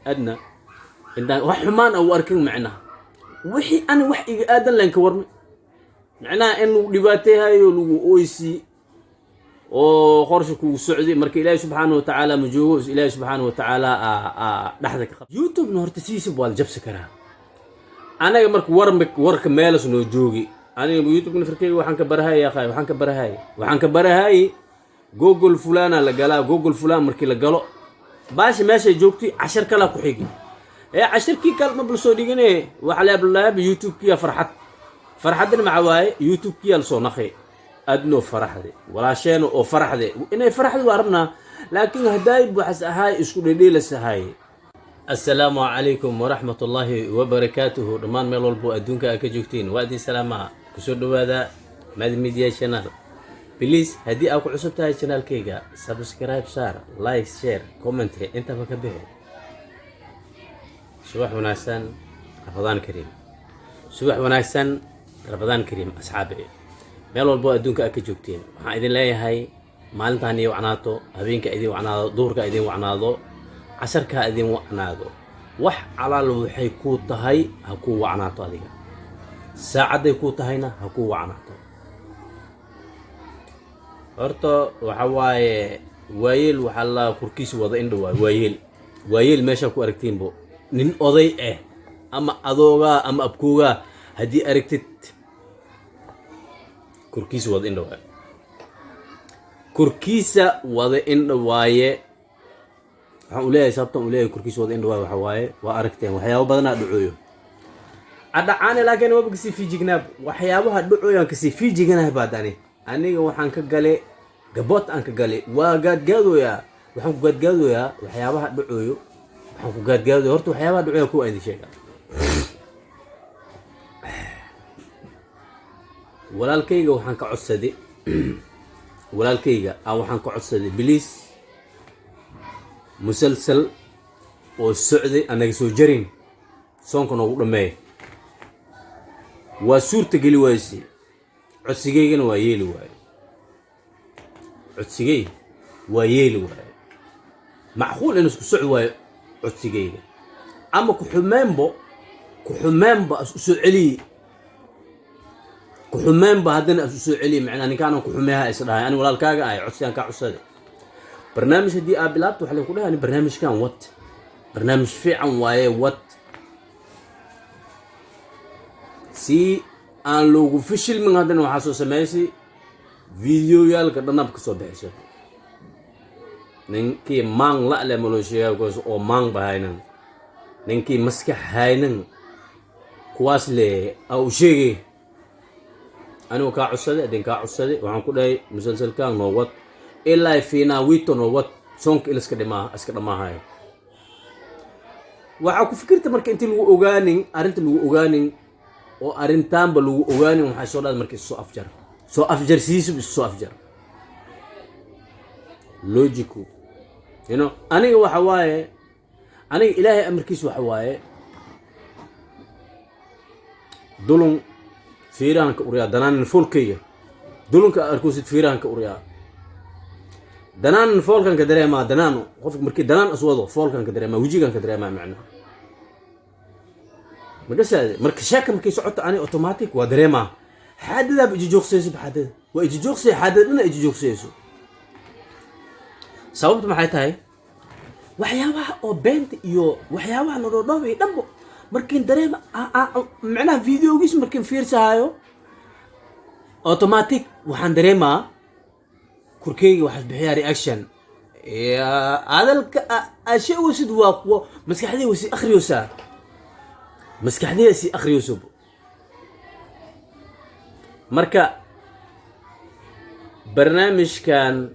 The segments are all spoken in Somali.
أدنى إن وحمان أو أركن معنا وحي أنا وحي آدن لين كورمي معناه إنه دباتها يلو أويسي أو خرشك وسعودي مركي إلهي سبحانه وتعالى مجوز إلهي سبحانه وتعالى لحظة يوتيوب نهار تسيس بوال جب سكرها أنا مرك ورك مالس نوجوجي أنا يوتيوب نفركي وحنك برهاي يا أخي وحنك برهاي جوجل فلانة لقلا جوجل فلان مركي لقلا باش ماشي جوجتي 10 كلا كحيجي إيه 10 كي كلمة بالصوديقني وعلى بالله بيوتيوب كي فرحتنا مع واي يوتيوب كي الصونخي أدنو فرح ذي ولا شيء أو فرح ذي إنه فرح ذي واربنا لكن هداي بحس هاي إسكول ليلة هاي. السلام عليكم ورحمة الله وبركاته. رمان ملول بو أدونك أكجوكتين وادي سلامة كسر هذا ماد ميديا شانل بليز هدي أكو عصبت هاي شانل كيجا سبسكرايب صار لايك شير كومنت أنت بكبه صباح وناسان رمضان كريم صباح وناسان رمضان كريم أصحابي meel walbo adduunka aad ka joogteen waxaan idin leeyahay maalintaan iyo wacnaato habeenka idin wacnaado duurka idin wacnaado casarka idin wacnaado wax calaal waxay ku tahay ha ku wacnaato adiga saacaday ku tahayna ha ku wacnaato horta waxa waaye waayeel waxa la kurkiis wada indho waayeel meesha ku aragtiinbo nin oday ama adooga ama abkooga hadii aragtid كركيس وضع إنه كركيسة وضع إنه واي هؤلاء سبتم أولئك كركيس وضع إنه واي وأركتين وحياه بدنا دعوه أدعاني لكن هو بكسي في جناب وحياه دعوه كسي في جناب بعدني أنا وحن كجلي جبوت أنك جلي وقد جادو يا وحن قد جادو يا وحياه دعوه وحن قد جادو هرتو حياه دعوه كو أي شيء walaalkayga waxaan ka codsaday biliis musalsal oo socday anaga soo jarin soonka noogu dhameey waa suurta gali waaysi codsigeygana waa yeeli waaye macquul in isku socod waayo codsigeyga ama ku xumeembo soo celi كحمان بهدنا أسوء علي معنا كانوا كحماها إسرائيل أنا ولا الكاجا أي عصيان كعصادة برنامج هدي أبلات وحلا كلها يعني برنامج كان برنامج فعلا واي سي أن لو فشل من هذا وحاسو سماسي فيديو يالك دنا بكسو بحسه ننكي مان لا لملوشيا كوس أو مان بهاينن ننكي مسكح هاينن كواس لي أو شيء أنا كعصدة أدين كعصدة وعن كده مسلسل كان نوّت إلا فينا ويتو نوّت سونك إلى أسكدما هاي وعاكو فكرت مرك أنت لو أوغاني أو أرنتام بلو أوغاني وحصل هذا مركز سو أفجر سيسو بس أفجر لوجيكو أنا وحواي أنا إلهي أمركيس وحواي دولون فيران كوريا دنان الفولكية دولن كأركوسيت فيران كوريا دنان الفولكان كدري ما دنانو خوفك مركي دنان أسوده فولكان كدري ما وجيكان كدري ما معنا مركي شاك مركي سعوت أنا أوتوماتيك ودري ما حد ذا بيجي جوكسيسو بحد ويجي جوكسي حد لنا يجي جوكسيسو صوبت معي تاي وحياة أو بنت يو وحياة نورو دمبو مركين دريم معناه فيديو جيس مركين فيرسايو اوتوماتيك وحن دريما كركي واحد بحيا رياكشن يا هذا الشيء وسد واقو مسكحدي وسي اخريوسا مسكحدي سي اخريوسو مركا برنامج كان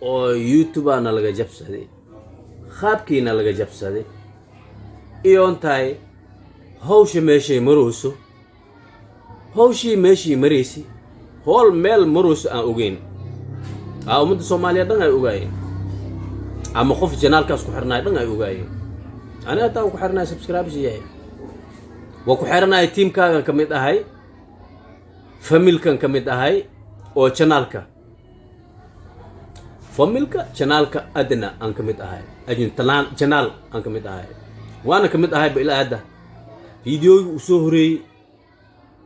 او يوتيوب انا لغا جبسدي خابكينا لغا جبسدي إيونتاي هوشي ماشي مروسو مريسي هول ميل مروس أوجين أو من الصومالية دنا أوجين أما خوف جنال كاس كحرنا دنا أوجين أنا أتاو كحرنا سبسكرايب زياي وكحرنا تيم كا كميت هاي فاميل كان كميت هاي أو جنال كا familka channelka adna aan kamid ahay ajin channel aan kamid ahay waana kamid ahay ba ilaa hadda videogi uu soo horeeyay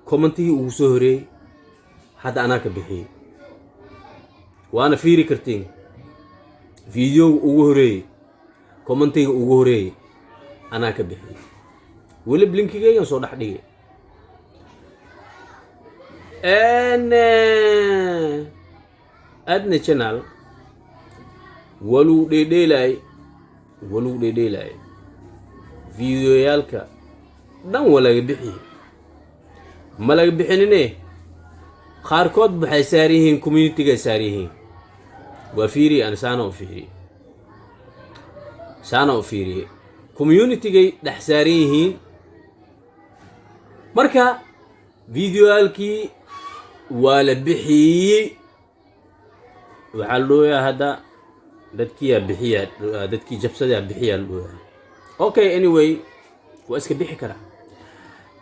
commentiga uu soo horeeyay hadda anaa ka bixiyay waana fiiri kartiin videoga ugu horeeyay commentiga ugu horeeyay anaa ka bixiyay weli blinkigaygan soo dhex dhigay adna channel waluu dheedheelay videoyaalka dhan waa laga bixiyey ma laga bixinine qaarkood waxay saaran yihiin community-ga saaran yihiin waa fiiri aan saana u fiiriye community-gay dhex saaran yihiin marka videoyaalkii waa la bixiyey waxaa la dhooyaa hadda dadkii jabsadaa bixiyaa la dhooyaa okay anyway waa iska bixi karaa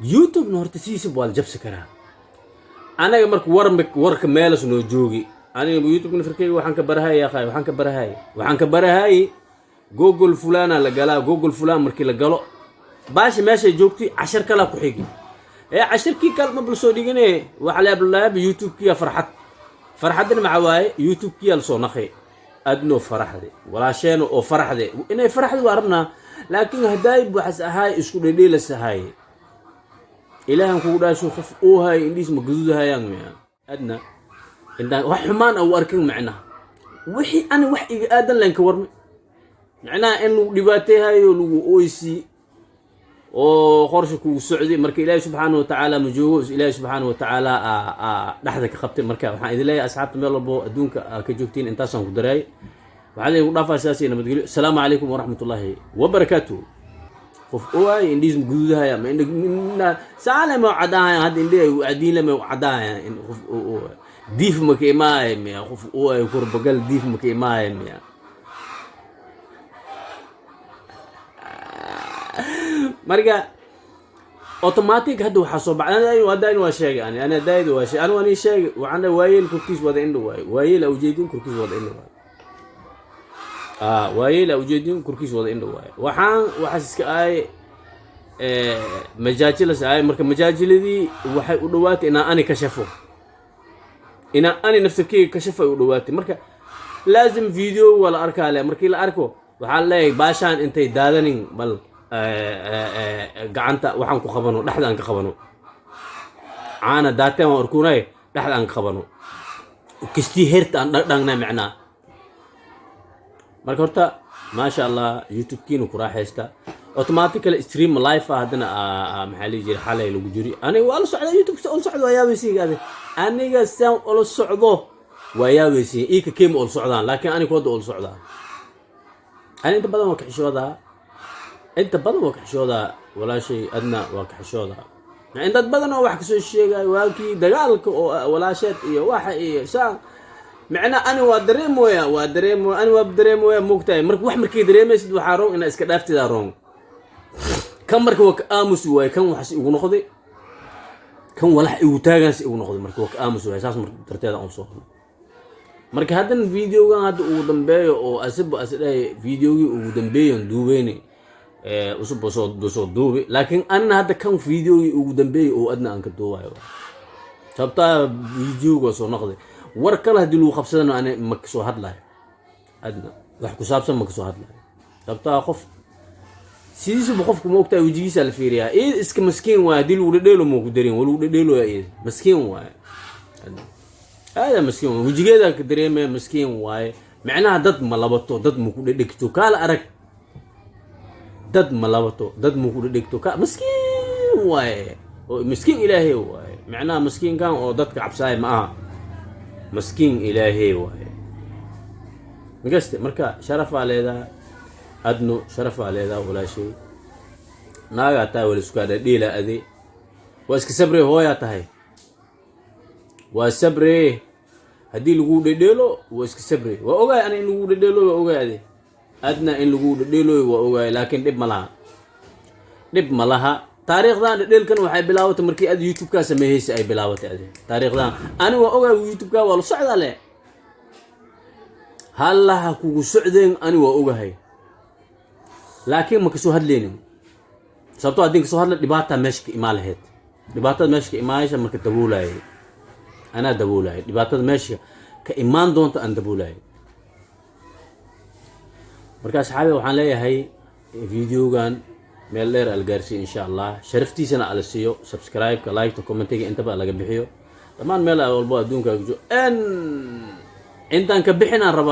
youtube-na horta sidiisaba waa la jabsi karaa anaga marka warka meelas noo joogi aniga youtube-na firkeyga waxaan ka barahay google fulana la galaa google fulan markii la galo baashi meeshay joogtay cashar kala ku xigi cashirkii kale ma bal soo dhigane waxa la ablaab youtube-kiya farxadna ma waaye youtube-kiya la soo naqay adno faraxde walaasheena oo faraxde inay faraxde waa rabnaa laakiin haday waxas ahay isku dhedheelasahay ilaahan kugu dhaasho qof oo hay indhiis ma gaduudahayaan ma adna inta wax xumaan oo arkin macna wixii ani wax iga aadan leen ka warmay macna in uu dhibaateehayo lagu ooysi oo qorshe ku socday marka ilaahay subhanahu wa ta'ala ma joogo ilaahay subhanahu wa ta'ala dhaxda ka qabtay marka waxaan idin leeyahay asxaabta meel walbo adduunka ka joogtiin intaasaan ku daray waxaan idin dhaafaa sidaas nabadgelyo assalaamu calaykum wa rahmatullahi wa barakatuh qof ooay indhiis gududahay ama indha saale ma cadaan had indhay wacdiin lama cadaan in qof oo diif ma ka imaay ma qof ooay kurbagal diif ma ka imaay ma marka automatic hadda waxa soo baxay waa sheegay ana daaydo waa sheegay ana sheegay waxaan waayeel kurkiis wada indho waayeel u jeedin kurkiis wada indho waayeel u jeedin kurkiis wada indho waxaas iska ay majaajilas ay marka majaajiladii waxay u dhawaatay inaan ani ka shafo inaan ani nafsadkeyga ka shafay u dhawaatay marka laazim video wala arkaale markii la arko waxa leeyahay baashaan intay daadanin bal gacanta waxaan ku qabano dhaxdaan ka qabano caana daateen waan arkunay dhaxdaan ka qabano kistii heerta aan dhagna macna marka horta ma sha Allah youtube-kiina ku raaxaysta automatically stream live hadana maxalli jir xalay lagu jiri aniga waa la socdaa youtube oo socdo waayaabaysiga aniga saan oo la socdo waayaabaysi ika keem oo socdaan laakiin aniga wada oo socdaa ani inta badan waa ka xishooda wala shay adna waa ka xishooda inta badan wax ka soo sheegay waakii dagaalka oo walaasheed iyo waxa iyo saan macna ani waa dareemoya moogtahay marka wax markii dareemaysid waxa roon ina iska dhaaftida roon kan marka waa ka aamus way kan wax ugu noqday kan walax ugu taagan si ugu noqday marka waa ka aamus way saas marka darteeda aan soo marka hadan videogan hadda ugu dambeeyo oo asday videogi ugu dambeeyo duubeynay usub soo duubi laakiin anna hadda kan videogi ugu dambeeyo oo adna aan ka duubayo sabta videoga soo noqday war kala hadii lagu qabsadano ana ma ka soo hadlayo adna wax ku saabsan ma ka soo hadlayo sabta qof sidiisu qofku ma ogtaa wajigiisa la fiiriyaa iska maskiin waa hadii lagu dhedheelo ma ku dareen walagu dhedheelo maskiin waa هذا مسكين وجيجيدا كدريمه مسكين واي معناها دد ما لبطو دد مو كدغتو كالا ارك دد ما لبطو دد مو كدغتو مسكين واي مسكين الهي واي معناها مسكين كان او ددك عبساي ما مسكين الهي واي مقست marka sharaf aleeda adno sharaf aleeda wala shay naaga taa wala isku dhadheela adi waa iska sabri hooya tahay وصبري هدي لغو ديلو واسك صبري واوغاي انا ان لغو ديلو واوغاي ادنا ان لغو ديلو واوغاي لكن دب ملها تاريخ دان ديل كان waxay bilaawtay markii ad youtube ka sameeyay ay bilaawtay taariikhdan ani waa ogaay youtube ka wala socda le هلا كوكو سعدين أنا وأوجهاي لكن ما كسو هدليني sababtoo adinka soo hadla dhibaata meeshka imaa lahayd dhibaatada meeshka imaayasha marka daboolay ana daboolay dhibaatada meeshka ka imaan doonta aan daboolay marka asxaabi waxaan leeyahay videogan meel dheer algaarsi insha Allah sharaftiisana ala siiyo subscribe ka like to comment ga inta ba laga bixiyo dhamaan meel walba adduunka intaan ka bixinaan raba